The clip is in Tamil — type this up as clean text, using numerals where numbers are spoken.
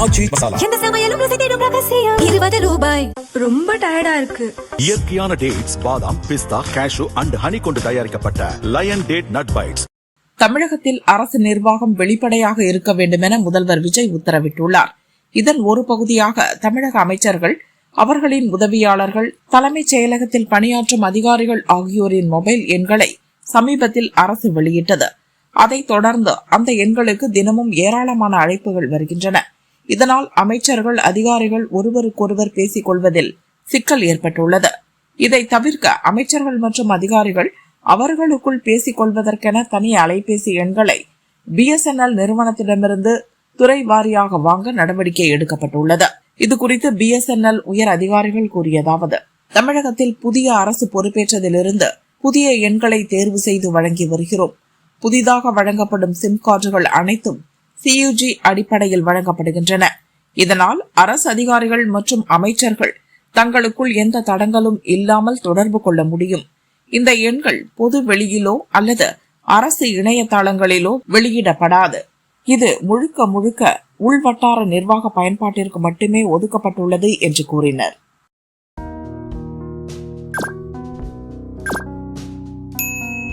ஆச்சி மசாலா. எந்த சமையலும் ருசி தேடும் ரகசியம். 20 ரூபாய். ரொம்ப டயர்டா இருக்கு. இயற்கையான டேட்ஸ், பாதாம், பிஸ்தா, கேஷு அண்ட் ஹனி கொண்டு தயாரிக்கப்பட்ட லயன் டேட் நட் பைட்ஸ். தமிழகத்தில் அரசு நிர்வாகம் வெளிப்படையாக இருக்க வேண்டும் என முதல்வர் விஜய் உத்தரவிட்டுள்ளார். இதன் ஒரு பகுதியாக தமிழக அமைச்சர்கள், அவர்களின் உதவியாளர்கள், தலைமைச் செயலகத்தில் பணியாற்றும் அதிகாரிகள் ஆகியோரின் மொபைல் எண்களை சமீபத்தில் அரசு வெளியிட்டது. அதைத் தொடர்ந்து அந்த எண்களுக்கு தினமும் ஏராளமான அழைப்புகள் வருகின்றன. இதனால் அமைச்சர்கள், அதிகாரிகள் ஒருவருக்கொருவர் பேசிக் கொள்வதில் சிக்கல் ஏற்பட்டுள்ளது. இதை தவிர்க்க அமைச்சர்கள் மற்றும் அதிகாரிகள் அவர்களுக்குள் பேசிக் கொள்வதற்கென தனி அலைபேசி எண்களை BSNL நிறுவனத்திடமிருந்து துறை வாரியாக வாங்க நடவடிக்கை எடுக்கப்பட்டுள்ளது. இதுகுறித்து BSNL உயர் அதிகாரிகள் கூறியதாவது: தமிழகத்தில் புதிய அரசு பொறுப்பேற்றதிலிருந்து புதிய எண்களை தேர்வு செய்து வழங்கி வருகிறோம். புதிதாக வழங்கப்படும் சிம் கார்டுகள் அனைத்தும் CUG அடிப்படையில் வழங்கப்படுகின்றன. இதனால் அரசு அதிகாரிகள் மற்றும் அமைச்சர்கள் தங்களுக்குள் எந்த தடங்களும் இல்லாமல் தொடர்பு கொள்ள முடியும். இந்த எண்கள் பொது வெளியிலோ அல்லது அரசு இணையதளங்களிலோ வெளியிடப்படாது. இது முழுக்க முழுக்க உள்வட்டார நிர்வாக பயன்பாட்டிற்கு மட்டுமே ஒதுக்கப்பட்டுள்ளது என்று கூறினர்.